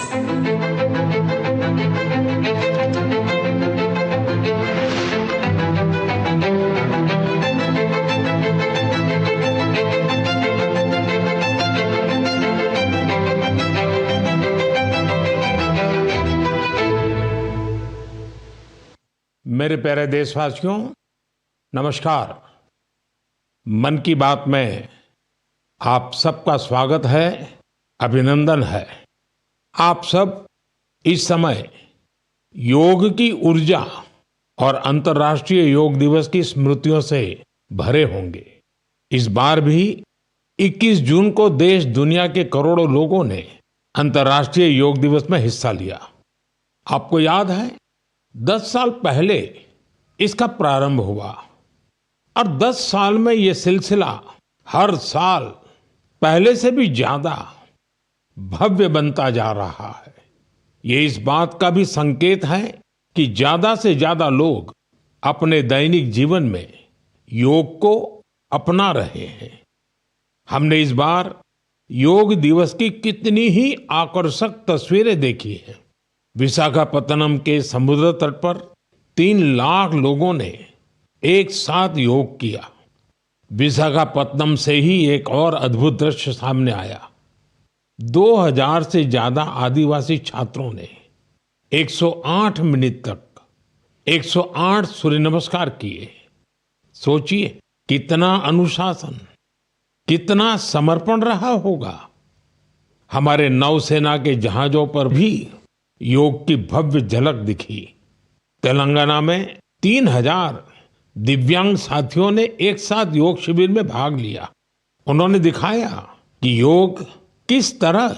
मेरे प्यारे देशवासियों, नमस्कार। मन की बात में आप सबका स्वागत है, अभिनंदन है। आप सब इस समय योग की ऊर्जा और अंतर्राष्ट्रीय योग दिवस की स्मृतियों से भरे होंगे। इस बार भी 21 जून को देश दुनिया के करोड़ों लोगों ने अंतर्राष्ट्रीय योग दिवस में हिस्सा लिया। आपको याद है, 10 साल पहले इसका प्रारंभ हुआ और 10 साल में ये सिलसिला हर साल पहले से भी ज्यादा भव्य बनता जा रहा है। ये इस बात का भी संकेत है कि ज्यादा से ज्यादा लोग अपने दैनिक जीवन में योग को अपना रहे हैं। हमने इस बार योग दिवस की कितनी ही आकर्षक तस्वीरें देखी हैं। विशाखापत्तनम के समुद्र तट पर 3 लाख लोगों ने एक साथ योग किया। विशाखापत्तनम से ही एक और अद्भुत दृश्य सामने आया। 2000 से ज्यादा आदिवासी छात्रों ने 108 मिनट तक 108 सूर्य नमस्कार किए। सोचिए, कितना अनुशासन, कितना समर्पण रहा होगा। हमारे नौसेना के जहाजों पर भी योग की भव्य झलक दिखी। तेलंगाना में 3000 दिव्यांग साथियों ने एक साथ योग शिविर में भाग लिया। उन्होंने दिखाया कि योग किस तरह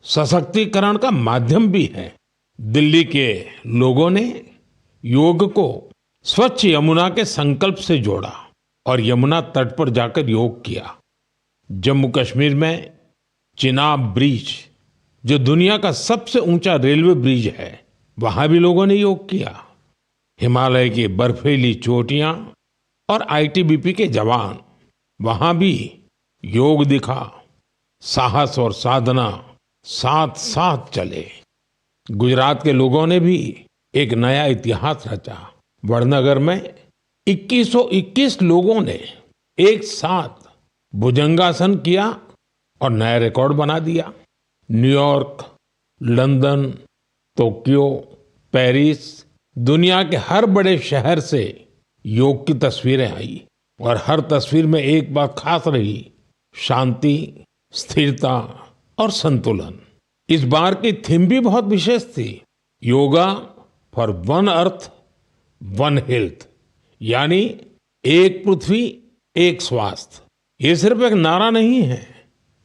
सशक्तिकरण का माध्यम भी है। दिल्ली के लोगों ने योग को स्वच्छ यमुना के संकल्प से जोड़ा और यमुना तट पर जाकर योग किया। जम्मू कश्मीर में चिनाब ब्रिज, जो दुनिया का सबसे ऊंचा रेलवे ब्रिज है, वहां भी लोगों ने योग किया। हिमालय की बर्फीली चोटियां और आईटीबीपी के जवान, वहां भी योग दिखा। साहस और साधना साथ साथ चले। गुजरात के लोगों ने भी एक नया इतिहास रचा। वडनगर में 2121 लोगों ने एक साथ भुजंगासन किया और नया रिकॉर्ड बना दिया। न्यूयॉर्क, लंदन, टोक्यो, पेरिस, दुनिया के हर बड़े शहर से योग की तस्वीरें आई और हर तस्वीर में एक बात खास रही: शांति, स्थिरता और संतुलन। इस बार की थीम भी बहुत विशेष थी। Yoga for one earth one health, यानी एक पृथ्वी एक स्वास्थ्य। ये सिर्फ एक नारा नहीं है,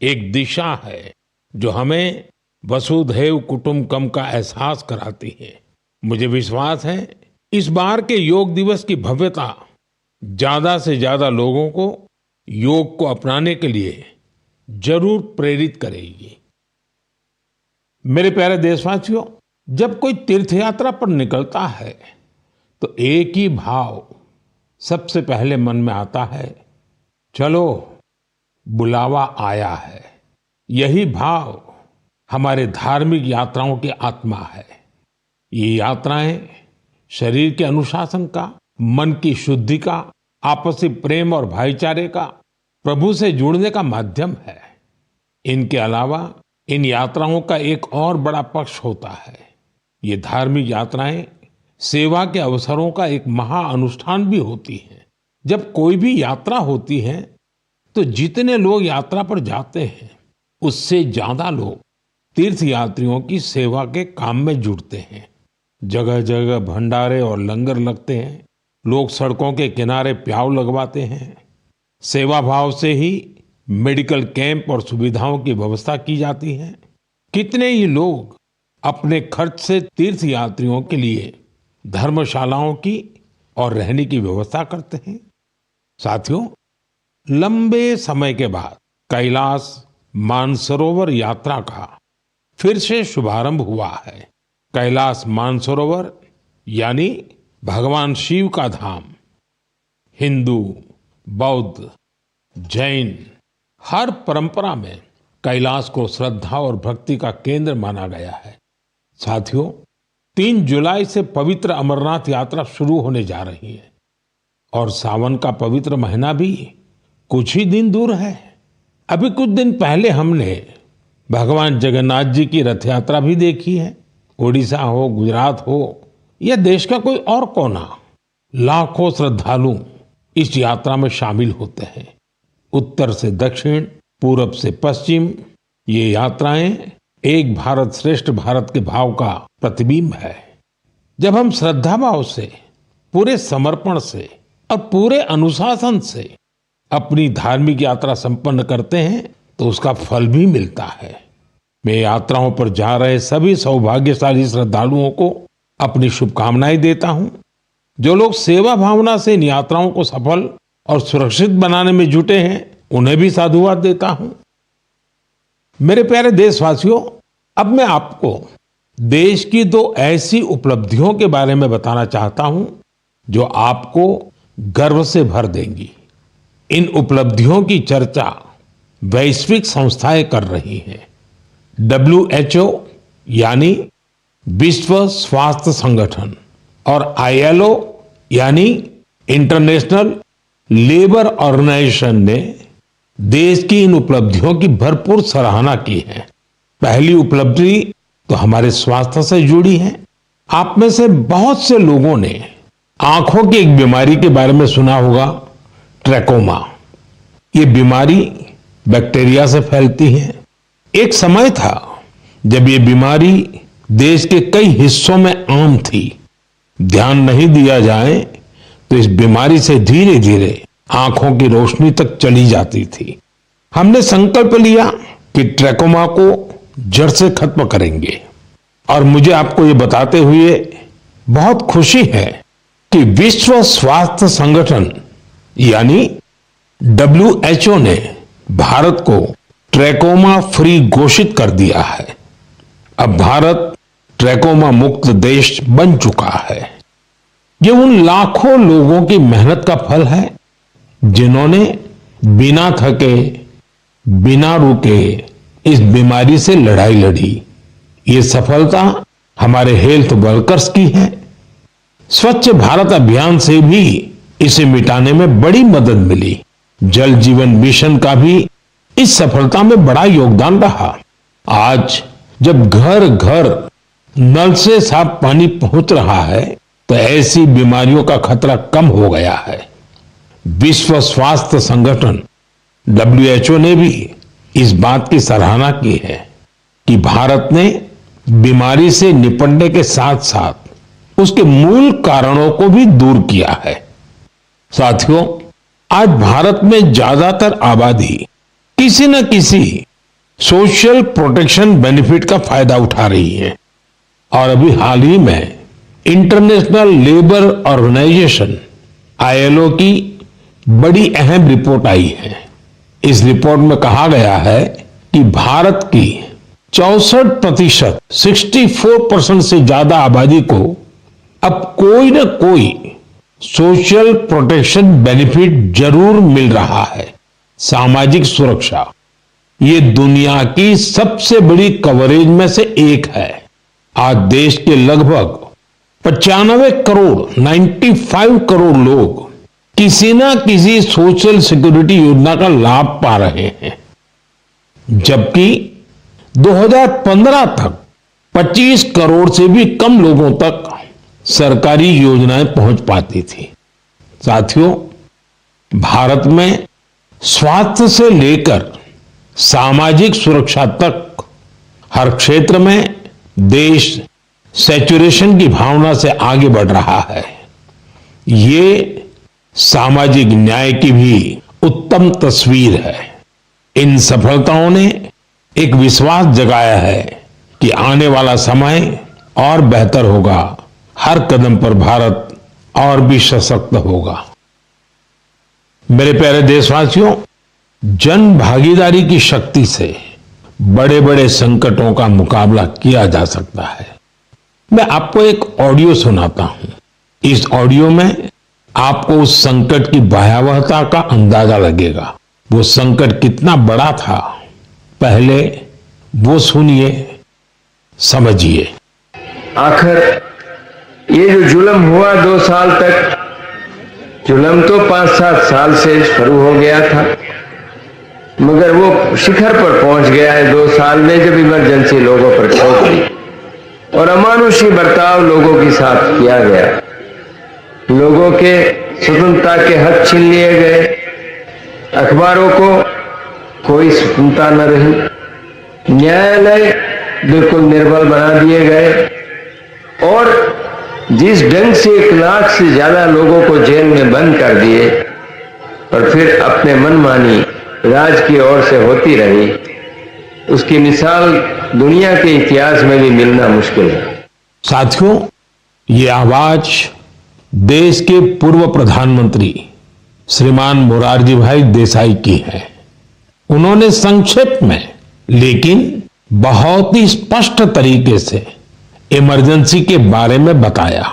एक दिशा है जो हमें वसुधैव कुटुंबकम का एहसास कराती है। मुझे विश्वास है इस बार के योग दिवस की भव्यता ज्यादा से ज्यादा लोगों को योग को अपनाने के लिए जरूर प्रेरित करेगी। मेरे प्यारे देशवासियों, जब कोई तीर्थ यात्रा पर निकलता है तो एक ही भाव सबसे पहले मन में आता है, चलो बुलावा आया है। यही भाव हमारे धार्मिक यात्राओं की आत्मा है। ये यात्राएं शरीर के अनुशासन का, मन की शुद्धि का, आपसी प्रेम और भाईचारे का, प्रभु से जुड़ने का माध्यम है। इनके अलावा इन यात्राओं का एक और बड़ा पक्ष होता है। ये धार्मिक यात्राएं सेवा के अवसरों का एक महाअनुष्ठान भी होती हैं। जब कोई भी यात्रा होती है तो जितने लोग यात्रा पर जाते हैं, उससे ज्यादा लोग तीर्थ यात्रियों की सेवा के काम में जुड़ते हैं। जगह जगह भंडारे और लंगर लगते हैं। लोग सड़कों के किनारे प्याऊ लगवाते हैं। सेवा भाव से ही मेडिकल कैंप और सुविधाओं की व्यवस्था की जाती है। कितने ही लोग अपने खर्च से तीर्थ यात्रियों के लिए धर्मशालाओं की और रहने की व्यवस्था करते हैं। साथियों, लंबे समय के बाद कैलाश मानसरोवर यात्रा का फिर से शुभारंभ हुआ है। कैलाश मानसरोवर यानी भगवान शिव का धाम। हिंदू, बौद्ध, जैन हर परंपरा में कैलाश को श्रद्धा और भक्ति का केंद्र माना गया है। साथियों, 3 जुलाई से पवित्र अमरनाथ यात्रा शुरू होने जा रही है और सावन का पवित्र महीना भी कुछ ही दिन दूर है। अभी कुछ दिन पहले हमने भगवान जगन्नाथ जी की रथ यात्रा भी देखी है। ओडिशा हो, गुजरात हो या देश का कोई और कोना, लाखों श्रद्धालु इस यात्रा में शामिल होते हैं। उत्तर से दक्षिण, पूरब से पश्चिम, ये यात्राएं एक भारत श्रेष्ठ भारत के भाव का प्रतिबिंब है। जब हम श्रद्धा भाव से, पूरे समर्पण से और पूरे अनुशासन से अपनी धार्मिक यात्रा संपन्न करते हैं तो उसका फल भी मिलता है। मैं यात्राओं पर जा रहे सभी सौभाग्यशाली श्रद्धालुओं को अपनी शुभकामनाएं देता हूं। जो लोग सेवा भावना से इन यात्राओं को सफल और सुरक्षित बनाने में जुटे हैं, उन्हें भी साधुवाद देता हूं। मेरे प्यारे देशवासियों, अब मैं आपको देश की 2 ऐसी उपलब्धियों के बारे में बताना चाहता हूं जो आपको गर्व से भर देंगी। इन उपलब्धियों की चर्चा वैश्विक संस्थाएं कर रही हैं। WHO यानी विश्व स्वास्थ्य संगठन और ILO यानी इंटरनेशनल लेबर ऑर्गेनाइजेशन ने देश की इन उपलब्धियों की भरपूर सराहना की है। पहली उपलब्धि तो हमारे स्वास्थ्य से जुड़ी है। आप में से बहुत से लोगों ने आंखों की एक बीमारी के बारे में सुना होगा, ट्रैकोमा। ये बीमारी बैक्टीरिया से फैलती है। एक समय था जब ये बीमारी देश के कई हिस्सों में आम थी। ध्यान नहीं दिया जाए तो इस बीमारी से धीरे धीरे आंखों की रोशनी तक चली जाती थी। हमने संकल्प लिया कि ट्रैकोमा को जड़ से खत्म करेंगे और मुझे आपको ये बताते हुए बहुत खुशी है कि विश्व स्वास्थ्य संगठन यानी WHO ने भारत को ट्रैकोमा फ्री घोषित कर दिया है। अब भारत ट्रैकोमा मुक्त देश बन चुका है। ये उन लाखों लोगों की मेहनत का फल है जिन्होंने बिना थके, बिना रुके इस बीमारी से लड़ाई लड़ी। ये सफलता हमारे हेल्थ वर्कर्स की है। स्वच्छ भारत अभियान से भी इसे मिटाने में बड़ी मदद मिली। जल जीवन मिशन का भी इस सफलता में बड़ा योगदान रहा। आज जब घर घर नल से साफ पानी पहुंच रहा है तो ऐसी बीमारियों का खतरा कम हो गया है। विश्व स्वास्थ्य संगठन WHO ने भी इस बात की सराहना की है कि भारत ने बीमारी से निपटने के साथ साथ उसके मूल कारणों को भी दूर किया है। साथियों, आज भारत में ज्यादातर आबादी किसी न किसी सोशल प्रोटेक्शन बेनिफिट का फायदा उठा रही है और अभी हाल ही में इंटरनेशनल लेबर ऑर्गेनाइजेशन ILO की बड़ी अहम रिपोर्ट आई है। इस रिपोर्ट में कहा गया है कि भारत की 64%, 64% से ज्यादा आबादी को अब कोई न कोई सोशल प्रोटेक्शन बेनिफिट जरूर मिल रहा है। सामाजिक सुरक्षा ये दुनिया की सबसे बड़ी कवरेज में से एक है। आज देश के लगभग 95 करोड़ 95 करोड़ लोग किसी ना किसी सोशल सिक्योरिटी योजना का लाभ पा रहे हैं, जबकि 2015 तक 25 करोड़ से भी कम लोगों तक सरकारी योजनाएं पहुंच पाती थी। साथियों, भारत में स्वास्थ्य से लेकर सामाजिक सुरक्षा तक हर क्षेत्र में देश सैचुरेशन की भावना से आगे बढ़ रहा है। ये सामाजिक न्याय की भी उत्तम तस्वीर है। इन सफलताओं ने एक विश्वास जगाया है कि आने वाला समय और बेहतर होगा। हर कदम पर भारत और भी सशक्त होगा। मेरे प्यारे देशवासियों, जन भागीदारी की शक्ति से बड़े बड़े संकटों का मुकाबला किया जा सकता है। मैं आपको एक ऑडियो सुनाता हूं। इस ऑडियो में आपको उस संकट की भयावहता का अंदाजा लगेगा। वो संकट कितना बड़ा था, पहले वो सुनिए, समझिए। आखिर ये जो जुल्म हुआ 2 साल तक, जुल्म तो 5-7 साल से शुरू हो गया था, मगर वो शिखर पर पहुंच गया है 2 साल में, जब इमरजेंसी लोगों पर ठोक दी और अमानुषी बर्ताव लोगों के साथ किया गया। लोगों के स्वतंत्रता के हक छीन लिए गए, अखबारों को कोई स्वतंत्रता न रही, न्यायालय बिल्कुल निर्बल बना दिए गए और जिस ढंग से 1 लाख से ज्यादा लोगों को जेल में बंद कर दिए और फिर अपने मनमानी राज की ओर से होती रही, उसकी मिसाल दुनिया के इतिहास में भी मिलना मुश्किल है। साथियों, ये आवाज देश के पूर्व प्रधानमंत्री श्रीमान मोरारजी भाई देसाई की है। उन्होंने संक्षेप में लेकिन बहुत ही स्पष्ट तरीके से इमरजेंसी के बारे में बताया।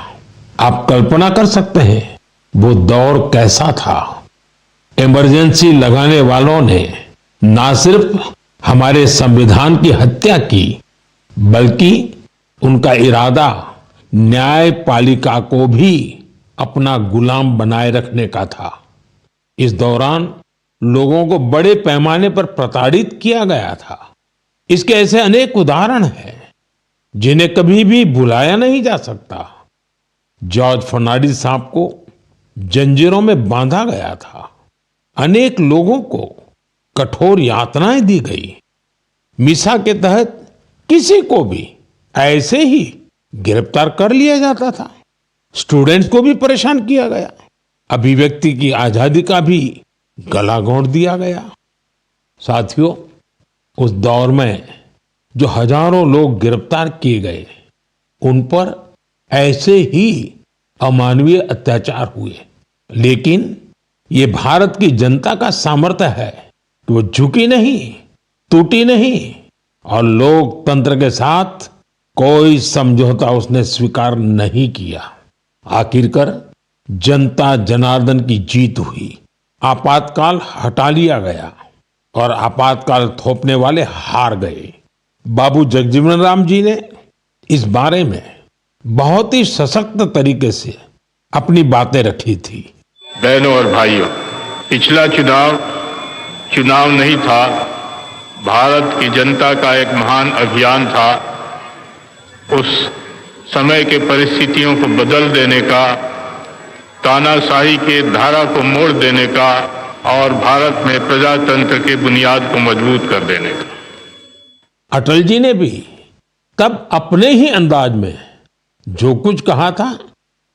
आप कल्पना कर सकते हैं वो दौर कैसा था। इमरजेंसी लगाने वालों ने ना सिर्फ हमारे संविधान की हत्या की, बल्कि उनका इरादा न्यायपालिका को भी अपना गुलाम बनाए रखने का था। इस दौरान लोगों को बड़े पैमाने पर प्रताड़ित किया गया था। इसके ऐसे अनेक उदाहरण हैं जिन्हें कभी भी भुलाया नहीं जा सकता। जॉर्ज फर्नांडिस साहब को जंजीरों में बांधा गया था। अनेक लोगों को कठोर यातनाएं दी गई। मिसा के तहत किसी को भी ऐसे ही गिरफ्तार कर लिया जाता था। स्टूडेंट्स को भी परेशान किया गया। अभिव्यक्ति की आजादी का भी गला घोंट दिया गया। साथियों, उस दौर में जो हजारों लोग गिरफ्तार किए गए, उन पर ऐसे ही अमानवीय अत्याचार हुए। लेकिन ये भारत की जनता का सामर्थ्य है कि वो झुकी नहीं, टूटी नहीं और लोकतंत्र के साथ कोई समझौता उसने स्वीकार नहीं किया। आखिरकार जनता जनार्दन की जीत हुई। आपातकाल हटा लिया गया और आपातकाल थोपने वाले हार गए। बाबू जगजीवन राम जी ने इस बारे में बहुत ही सशक्त तरीके से अपनी बातें रखी थी। बहनों और भाइयों, पिछला चुनाव नहीं था, भारत की जनता का एक महान अभियान था। उस समय के परिस्थितियों को बदल देने का, तानाशाही के धारा को मोड़ देने का और भारत में प्रजातंत्र की बुनियाद को मजबूत कर देने का। अटल जी ने भी तब अपने ही अंदाज में जो कुछ कहा था,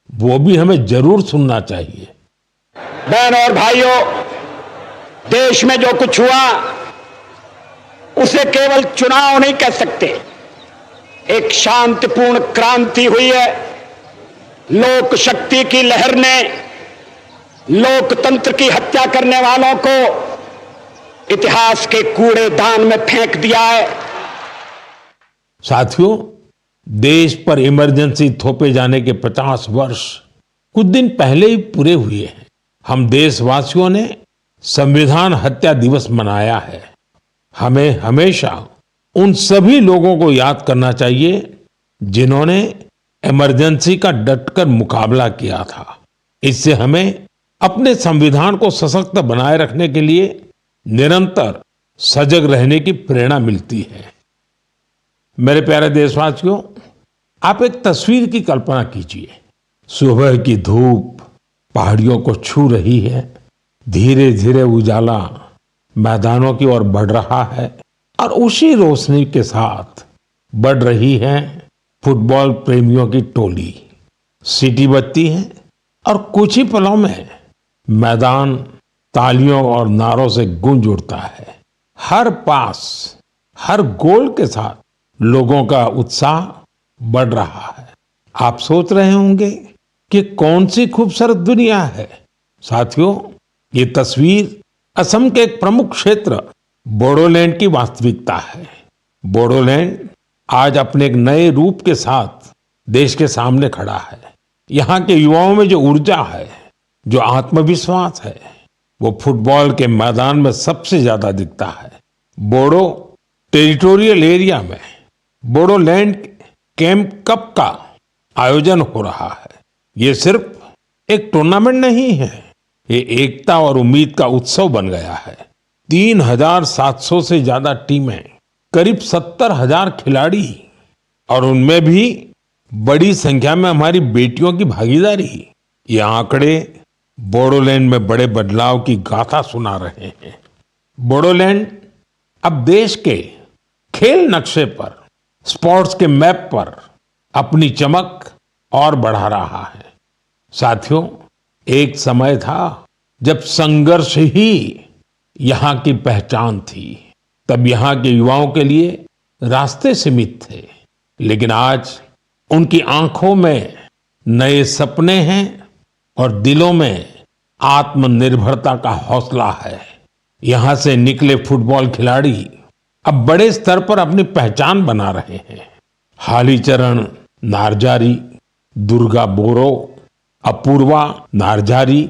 वो भी हमें जरूर सुनना चाहिए। बहनों और भाइयों, देश में जो कुछ हुआ उसे केवल चुनाव नहीं कह सकते। एक शांतिपूर्ण क्रांति हुई है। लोक शक्ति की लहर ने लोकतंत्र की हत्या करने वालों को इतिहास के कूड़ेदान में फेंक दिया है। साथियों, देश पर इमरजेंसी थोपे जाने के 50 वर्ष कुछ दिन पहले ही पूरे हुए हैं। हम देशवासियों ने संविधान हत्या दिवस मनाया है। हमें हमेशा उन सभी लोगों को याद करना चाहिए जिन्होंने इमरजेंसी का डटकर मुकाबला किया था। इससे हमें अपने संविधान को सशक्त बनाए रखने के लिए निरंतर सजग रहने की प्रेरणा मिलती है। मेरे प्यारे देशवासियों, आप एक तस्वीर की कल्पना कीजिए। सुबह की धूप पहाड़ियों को छू रही है। धीरे धीरे उजाला मैदानों की ओर बढ़ रहा है और उसी रोशनी के साथ बढ़ रही है फुटबॉल प्रेमियों की टोली। सीटी बजती है और कुछ ही पलों में मैदान तालियों और नारों से गूंज उठता है। हर पास, हर गोल के साथ लोगों का उत्साह बढ़ रहा है। आप सोच रहे होंगे कि कौन सी खूबसूरत दुनिया है। साथियों, ये तस्वीर असम के एक प्रमुख क्षेत्र बोडोलैंड की वास्तविकता है। बोडोलैंड आज अपने एक नए रूप के साथ देश के सामने खड़ा है। यहाँ के युवाओं में जो ऊर्जा है, जो आत्मविश्वास है, वो फुटबॉल के मैदान में सबसे ज्यादा दिखता है। बोडो टेरिटोरियल एरिया में बोडोलैंड कैंप कप का आयोजन हो रहा है। ये सिर्फ एक टूर्नामेंट नहीं है, ये एकता और उम्मीद का उत्सव बन गया है। 3,700 से ज्यादा टीमें, करीब 70,000 खिलाड़ी और उनमें भी बड़ी संख्या में हमारी बेटियों की भागीदारी। ये आंकड़े बोडोलैंड में बड़े बदलाव की गाथा सुना रहे हैं। बोडोलैंड अब देश के खेल नक्शे पर, स्पोर्ट्स के मैप पर अपनी चमक और बढ़ा रहा है। साथियों, एक समय था जब संघर्ष ही यहाँ की पहचान थी। तब यहाँ के युवाओं के लिए रास्ते सीमित थे, लेकिन आज उनकी आंखों में नए सपने हैं और दिलों में आत्मनिर्भरता का हौसला है। यहाँ से निकले फुटबॉल खिलाड़ी अब बड़े स्तर पर अपनी पहचान बना रहे हैं। हालीचरण नार्जारी, दुर्गा बोरो, अपूर्वा नार्जारी,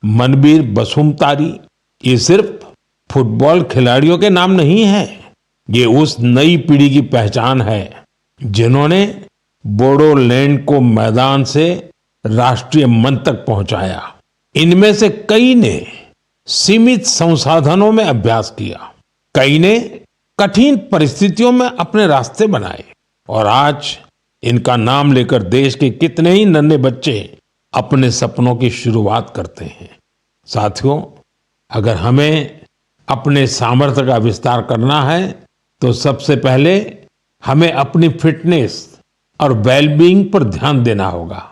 मनबीर बसुमतारी, ये सिर्फ फुटबॉल खिलाड़ियों के नाम नहीं है, ये उस नई पीढ़ी की पहचान है जिन्होंने बोडोलैंड को मैदान से राष्ट्रीय मंच तक पहुंचाया। इनमें से कई ने सीमित संसाधनों में अभ्यास किया, कई ने कठिन परिस्थितियों में अपने रास्ते बनाए और आज इनका नाम लेकर देश के कितने ही नन्हे बच्चे अपने सपनों की शुरुआत करते हैं। साथियों, अगर हमें अपने सामर्थ्य का विस्तार करना है तो सबसे पहले हमें अपनी फिटनेस और वेलबीइंग पर ध्यान देना होगा।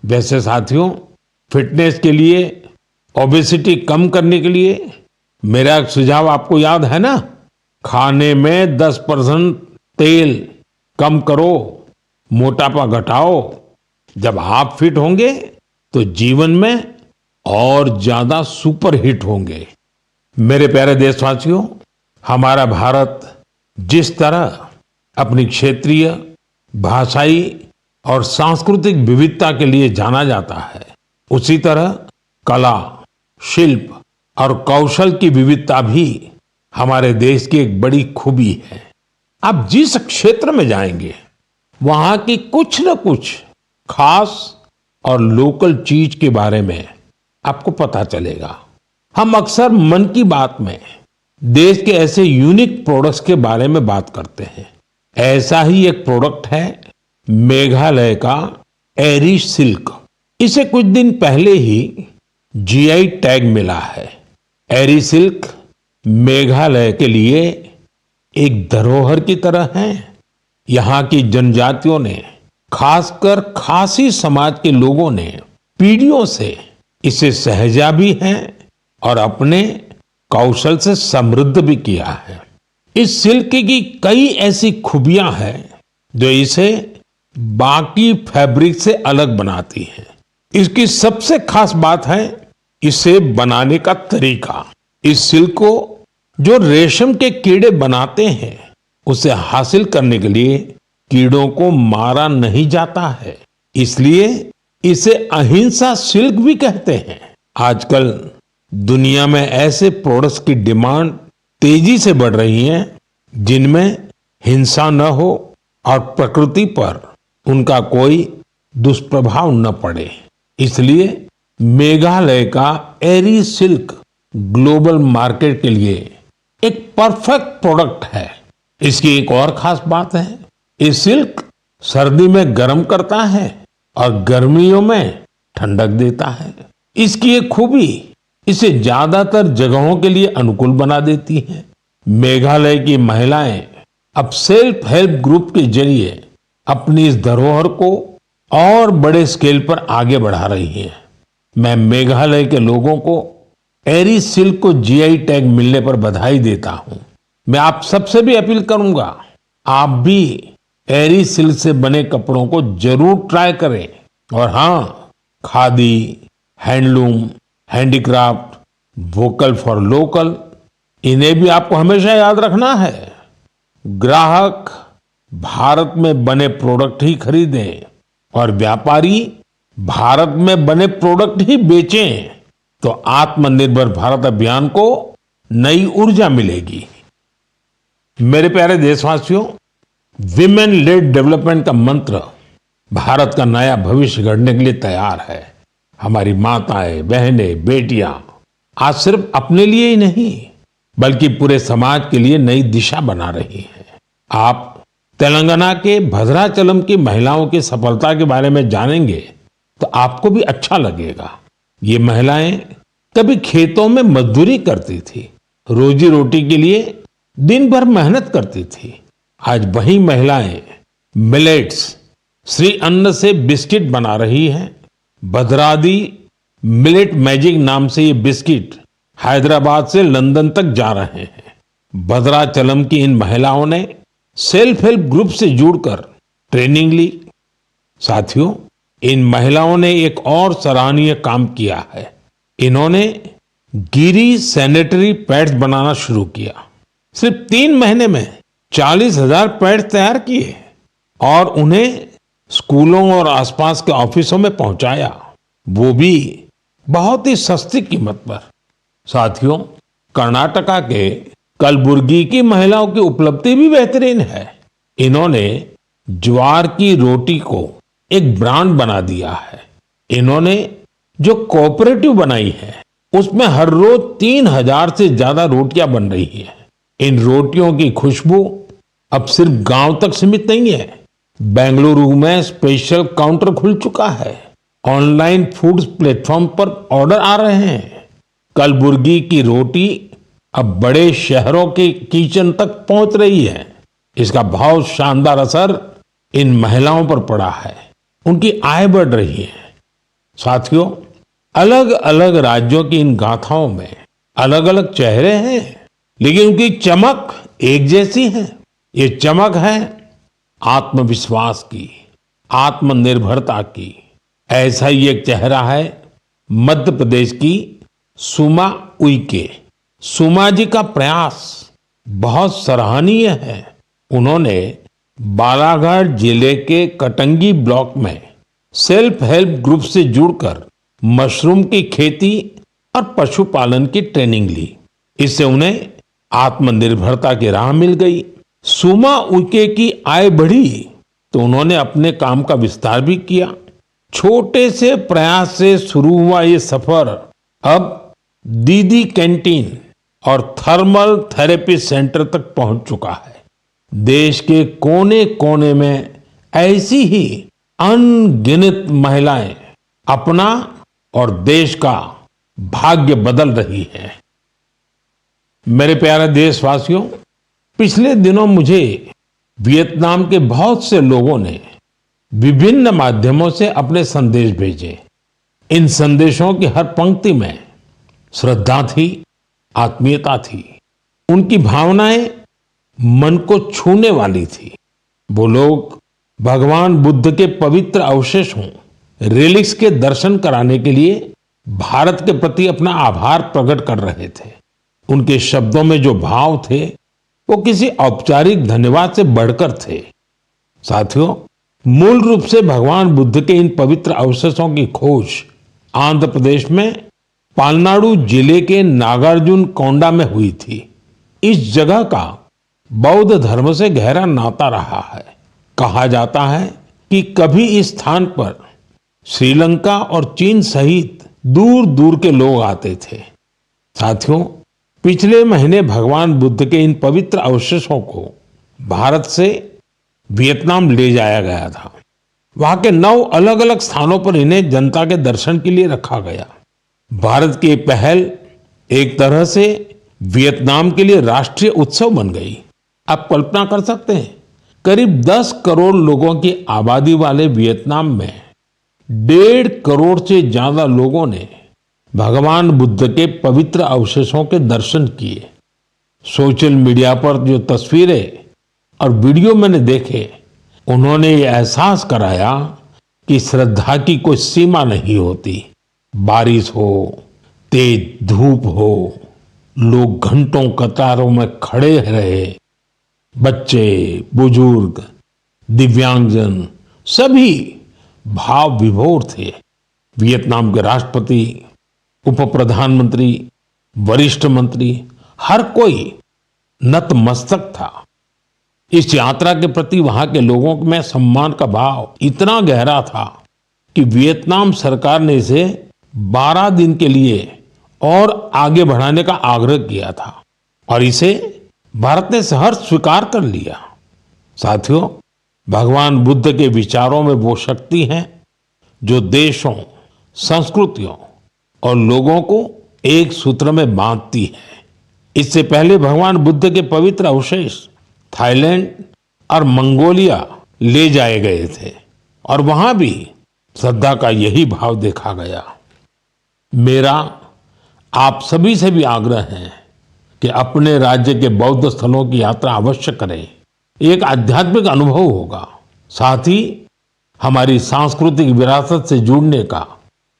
वैसे साथियों, फिटनेस के लिए, ओबेसिटी कम करने के लिए मेरा एक सुझाव आपको याद है ना? खाने में 10% तेल कम करो, मोटापा घटाओ। जब आप फिट होंगे तो जीवन में और ज्यादा सुपर हिट होंगे। मेरे प्यारे देशवासियों, हमारा भारत जिस तरह अपनी क्षेत्रीय, भाषाई और सांस्कृतिक विविधता के लिए जाना जाता है, उसी तरह कला, शिल्प और कौशल की विविधता भी हमारे देश की एक बड़ी खूबी है। आप जिस क्षेत्र में जाएंगे वहां की कुछ न कुछ खास और लोकल चीज के बारे में आपको पता चलेगा। हम अक्सर मन की बात में देश के ऐसे यूनिक प्रोडक्ट्स के बारे में बात करते हैं। ऐसा ही एक प्रोडक्ट है मेघालय का एरी सिल्क। इसे कुछ दिन पहले ही जीआई टैग मिला है। एरी सिल्क मेघालय के लिए एक धरोहर की तरह है। यहाँ की जनजातियों ने, खासकर खासी समाज के लोगों ने पीढ़ियों से इसे सहेजा भी है और अपने कौशल से समृद्ध भी किया है। इस सिल्क की कई ऐसी खूबियां हैं जो इसे बाकी फैब्रिक से अलग बनाती हैं। इसकी सबसे खास बात है इसे बनाने का तरीका। इस सिल्क को जो रेशम के कीड़े बनाते हैं, उसे हासिल करने के लिए कीड़ों को मारा नहीं जाता है, इसलिए इसे अहिंसा सिल्क भी कहते हैं। आजकल दुनिया में ऐसे प्रोडक्ट्स की डिमांड तेजी से बढ़ रही है जिनमें हिंसा न हो और प्रकृति पर उनका कोई दुष्प्रभाव न पड़े। इसलिए मेघालय का एरी सिल्क ग्लोबल मार्केट के लिए एक परफेक्ट प्रोडक्ट है। इसकी एक और खास बात है, ये सिल्क सर्दी में गर्म करता है और गर्मियों में ठंडक देता है। इसकी एक खूबी इसे ज्यादातर जगहों के लिए अनुकूल बना देती है। मेघालय की महिलाएं अब सेल्फ हेल्प ग्रुप के जरिए अपनी इस धरोहर को और बड़े स्केल पर आगे बढ़ा रही हैं। मैं मेघालय के लोगों को एरी सिल्क को जीआई टैग मिलने पर बधाई देता हूं। मैं आप सबसे भी अपील करूंगा, आप भी एरी सिल्क से बने कपड़ों को जरूर ट्राई करें। और हाँ, khadi, handloom, handicraft, vocal for local, इन्हें भी आपको हमेशा याद रखना है। ग्राहक भारत में बने प्रोडक्ट ही खरीदें और व्यापारी भारत में बने प्रोडक्ट ही बेचें, तो आत्मनिर्भर भारत अभियान को नई ऊर्जा मिलेगी। मेरे प्यारे देशवासियों, विमेन लेड डेवलपमेंट का मंत्र भारत का नया भविष्य गढ़ने के लिए तैयार है। हमारी माताएं, बहनें, बेटियां आज सिर्फ अपने लिए ही नहीं बल्कि पूरे समाज के लिए नई दिशा बना रही हैं। आप तेलंगाना के भद्राचलम की महिलाओं की सफलता के बारे में जानेंगे तो आपको भी अच्छा लगेगा। ये महिलाएं कभी खेतों में मजदूरी करती थी, रोजी रोटी के लिए दिन भर मेहनत करती थी। आज वही महिलाएं मिलेट्स, श्री अन्न से बिस्किट बना रही हैं। भद्रादी मिलेट मैजिक नाम से ये बिस्किट हैदराबाद से लंदन तक जा रहे हैं। भद्राचलम की इन महिलाओं ने सेल्फ हेल्प ग्रुप से जुड़कर ट्रेनिंग ली। साथियों, इन महिलाओं ने एक और सराहनीय काम किया है। इन्होंने गिरी सैनिटरी पैड्स बनाना शुरू किया। सिर्फ 3 महीने में 40,000 पैड्स तैयार किए और उन्हें स्कूलों और आसपास के ऑफिसों में पहुंचाया, वो भी बहुत ही सस्ती कीमत पर। साथियों, कर्नाटका के कलबुर्गी की महिलाओं की उपलब्धि भी बेहतरीन है। इन्होंने ज्वार की रोटी को एक ब्रांड बना दिया है। इन्होंने जो कोऑपरेटिव बनाई है उसमें हर रोज 3,000 से ज्यादा रोटियां बन रही है। इन रोटियों की खुशबू अब सिर्फ गांव तक सीमित नहीं है। बेंगलुरु में स्पेशल काउंटर खुल चुका है। ऑनलाइन फूड प्लेटफॉर्म पर ऑर्डर आ रहे हैं। कलबुर्गी की रोटी अब बड़े शहरों के किचन तक पहुंच रही है। इसका बहुत शानदार असर इन महिलाओं पर पड़ा है। उनकी आय बढ़ रही है। साथियों, अलग अलग राज्यों की इन गाथाओं में अलग अलग चेहरे हैं, लेकिन उनकी चमक एक जैसी है। ये चमक है आत्मविश्वास की, आत्मनिर्भरता की। ऐसा ही एक चेहरा है मध्य प्रदेश की सुमा उइके। सुमा जी का प्रयास बहुत सराहनीय है। उन्होंने बालाघाट जिले के कटंगी ब्लॉक में सेल्फ हेल्प ग्रुप से जुड़कर मशरूम की खेती और पशुपालन की ट्रेनिंग ली। इससे उन्हें आत्मनिर्भरता की राह मिल गई। सुमा उइके की आय बढ़ी तो उन्होंने अपने काम का विस्तार भी किया। छोटे से प्रयास से शुरू हुआ ये सफर अब दीदी कैंटीन और थर्मल थेरेपी सेंटर तक पहुंच चुका है। देश के कोने कोने में ऐसी ही अनगिनत महिलाएं अपना और देश का भाग्य बदल रही हैं। मेरे प्यारे देशवासियों, पिछले दिनों मुझे वियतनाम के बहुत से लोगों ने विभिन्न माध्यमों से अपने संदेश भेजे। इन संदेशों की हर पंक्ति में श्रद्धा थी, आत्मीयता थी। उनकी भावनाएं मन को छूने वाली थी। वो लोग भगवान बुद्ध के पवित्र अवशेषों, रिलिक्स के दर्शन कराने के लिए भारत के प्रति अपना आभार प्रकट कर रहे थे। उनके शब्दों में जो भाव थे वो किसी औपचारिक धन्यवाद से बढ़कर थे। साथियों, मूल रूप से भगवान बुद्ध के इन पवित्र अवशेषों की खोज आंध्र प्रदेश में पालनाडु जिले के नागार्जुन कोंडा में हुई थी। इस जगह का बौद्ध धर्म से गहरा नाता रहा है। कहा जाता है कि कभी इस स्थान पर श्रीलंका और चीन सहित दूर दूर के लोग आते थे। साथियों, पिछले महीने भगवान बुद्ध के इन पवित्र अवशेषों को भारत से वियतनाम ले जाया गया था। वहां के 9 अलग अलग स्थानों पर इन्हें जनता के दर्शन के लिए रखा गया। भारत की पहल एक तरह से वियतनाम के लिए राष्ट्रीय उत्सव बन गई। आप कल्पना कर सकते हैं, करीब 10 करोड़ लोगों की आबादी वाले वियतनाम में 1.5 करोड़ से ज्यादा लोगों ने भगवान बुद्ध के पवित्र अवशेषों के दर्शन किए। सोशल मीडिया पर जो तस्वीरें और वीडियो मैंने देखे, उन्होंने ये एहसास कराया कि श्रद्धा की कोई सीमा नहीं होती। बारिश हो, तेज धूप हो, लोग घंटों कतारों में खड़े रहे। बच्चे, बुजुर्ग, दिव्यांगजन सभी भाव विभोर थे। वियतनाम के राष्ट्रपति, उप प्रधानमंत्री, वरिष्ठ मंत्री, हर कोई नतमस्तक था। इस यात्रा के प्रति वहां के लोगों में सम्मान का भाव इतना गहरा था कि वियतनाम सरकार ने इसे 12 दिन के लिए और आगे बढ़ाने का आग्रह किया था और इसे भारत ने सहर्ष स्वीकार कर लिया। साथियों, भगवान बुद्ध के विचारों में वो शक्ति है जो देशों, संस्कृतियों और लोगों को एक सूत्र में बांधती है। इससे पहले भगवान बुद्ध के पवित्र अवशेष थाईलैंड और मंगोलिया ले जाए गए थे और वहां भी श्रद्धा का यही भाव देखा गया। मेरा आप सभी से भी आग्रह है कि अपने राज्य के बौद्ध स्थलों की यात्रा अवश्य करें। एक आध्यात्मिक अनुभव होगा, साथ ही हमारी सांस्कृतिक विरासत से जुड़ने का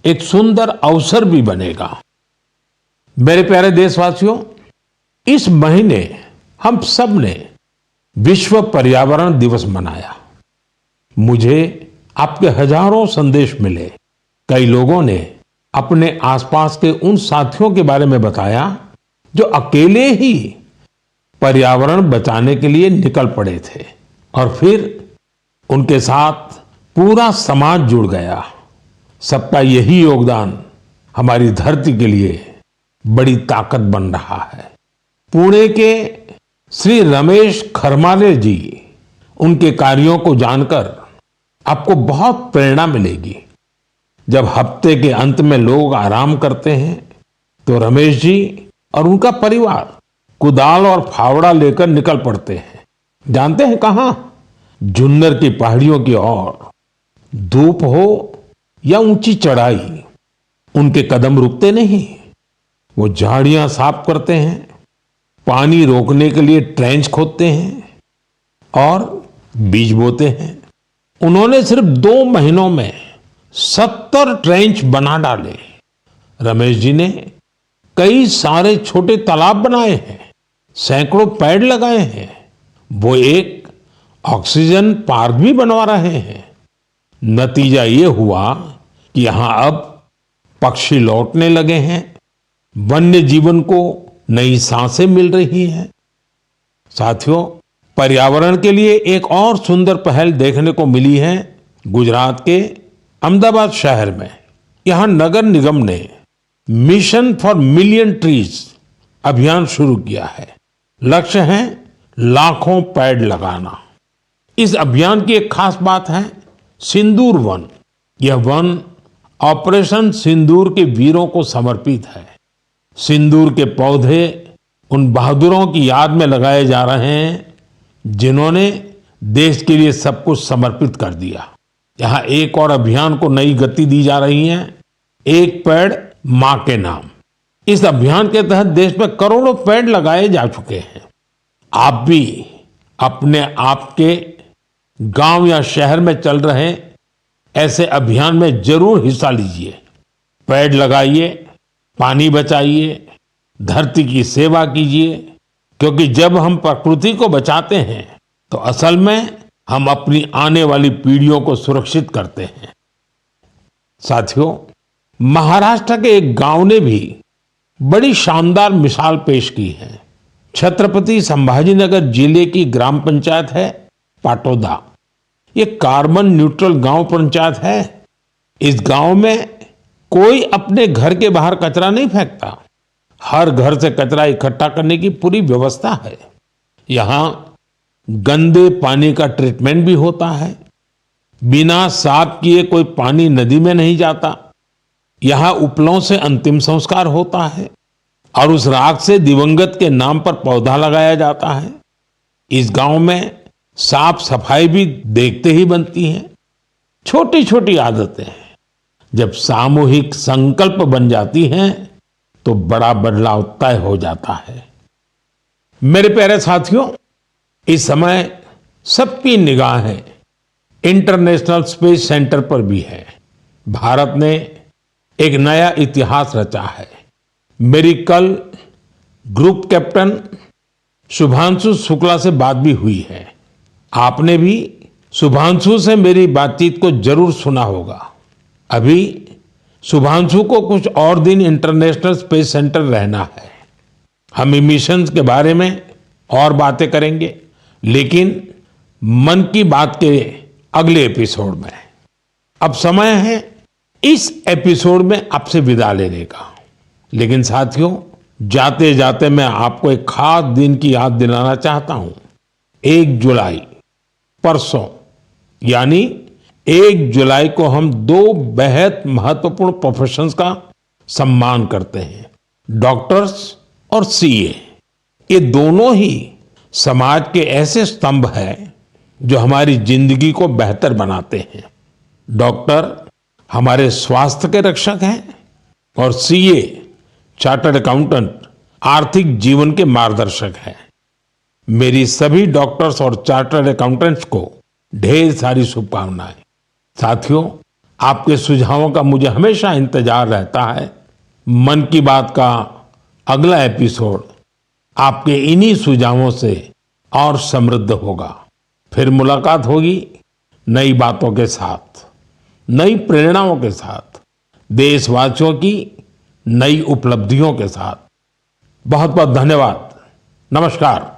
एक सुंदर अवसर भी बनेगा। मेरे प्यारे देशवासियों, इस महीने हम सब ने विश्व पर्यावरण दिवस मनाया। मुझे आपके हजारों संदेश मिले। कई लोगों ने अपने आसपास के उन साथियों के बारे में बताया जो अकेले ही पर्यावरण बचाने के लिए निकल पड़े थे और फिर उनके साथ पूरा समाज जुड़ गया। सबका यही योगदान हमारी धरती के लिए बड़ी ताकत बन रहा है। पुणे के श्री रमेश खरमाले जी, उनके कार्यों को जानकर आपको बहुत प्रेरणा मिलेगी। जब हफ्ते के अंत में लोग आराम करते हैं तो रमेश जी और उनका परिवार कुदाल और फावड़ा लेकर निकल पड़ते हैं। जानते हैं कहां? जुन्नर की पहाड़ियों की ओर। धूप हो या ऊंची चढ़ाई, उनके कदम रुकते नहीं। वो झाड़ियां साफ करते हैं, पानी रोकने के लिए ट्रेंच खोदते हैं और बीज बोते हैं। उन्होंने सिर्फ 2 महीनों में 70 ट्रेंच बना डाले। रमेश जी ने कई सारे छोटे तालाब बनाए हैं, सैकड़ों पेड़ लगाए हैं। वो एक ऑक्सीजन पार्क भी बनवा रहे हैं। नतीजा ये हुआ कि यहां अब पक्षी लौटने लगे हैं, वन्य जीवन को नई सांसें मिल रही हैं। साथियों, पर्यावरण के लिए एक और सुंदर पहल देखने को मिली है गुजरात के अहमदाबाद शहर में। यहां नगर निगम ने मिशन फॉर मिलियन ट्रीज अभियान शुरू किया है। लक्ष्य है लाखों पेड़ लगाना। इस अभियान की एक खास बात है सिंदूर वन। यह वन ऑपरेशन सिंदूर के वीरों को समर्पित है। सिंदूर के पौधे उन बहादुरों की याद में लगाए जा रहे हैं जिन्होंने देश के लिए सब कुछ समर्पित कर दिया। यहाँ एक और अभियान को नई गति दी जा रही है, एक पेड़ मां के नाम। इस अभियान के तहत देश में करोड़ों पेड़ लगाए जा चुके हैं। आप भी अपने आपके गांव या शहर में चल रहे ऐसे अभियान में जरूर हिस्सा लीजिए। पेड़ लगाइए, पानी बचाइए, धरती की सेवा कीजिए, क्योंकि जब हम प्रकृति को बचाते हैं तो असल में हम अपनी आने वाली पीढ़ियों को सुरक्षित करते हैं। साथियों, महाराष्ट्र के एक गांव ने भी बड़ी शानदार मिसाल पेश की है। छत्रपति संभाजीनगर जिले की ग्राम पंचायत है पाटोदा। ये कार्बन न्यूट्रल गांव पंचायत है। इस गांव में कोई अपने घर के बाहर कचरा नहीं फेंकता। हर घर से कचरा इकट्ठा करने की पूरी व्यवस्था है। यहाँ गंदे पानी का ट्रीटमेंट भी होता है। बिना साफ किए कोई पानी नदी में नहीं जाता। यहाँ उपलों से अंतिम संस्कार होता है और उस राख से दिवंगत के नाम पर पौधा लगाया जाता है। इस गांव में साफ सफाई भी देखते ही बनती है। छोटी छोटी आदतें जब सामूहिक संकल्प बन जाती हैं तो बड़ा बदलाव तय हो जाता है। मेरे प्यारे साथियों, इस समय सबकी निगाहें इंटरनेशनल स्पेस सेंटर पर भी है। भारत ने एक नया इतिहास रचा है। मेरी कल ग्रुप कैप्टन शुभांशु शुक्ला से बात भी हुई है। आपने भी शुभांशु से मेरी बातचीत को जरूर सुना होगा। अभी शुभांशु को कुछ और दिन इंटरनेशनल स्पेस सेंटर रहना है। हम मिशंस के बारे में और बातें करेंगे, लेकिन मन की बात के अगले एपिसोड में अब समय है इस एपिसोड में आपसे विदा लेने का। लेकिन साथियों, जाते जाते मैं आपको एक खास दिन की याद दिलाना चाहता हूं। 1 जुलाई, परसों, यानी 1 जुलाई को हम 2 बेहद महत्वपूर्ण प्रोफेशंस का सम्मान करते हैं, डॉक्टर्स और सीए। ये दोनों ही समाज के ऐसे स्तंभ हैं जो हमारी जिंदगी को बेहतर बनाते हैं। डॉक्टर हमारे स्वास्थ्य के रक्षक हैं और सीए, चार्टर्ड अकाउंटेंट, आर्थिक जीवन के मार्गदर्शक हैं। मेरी सभी डॉक्टर्स और चार्टर्ड अकाउंटेंट्स को ढेर सारी शुभकामनाएं। साथियों, आपके सुझावों का मुझे हमेशा इंतजार रहता है। मन की बात का अगला एपिसोड आपके इन्हीं सुझावों से और समृद्ध होगा। फिर मुलाकात होगी नई बातों के साथ, नई प्रेरणाओं के साथ, देशवासियों की नई उपलब्धियों के साथ। बहुत बहुत धन्यवाद। नमस्कार।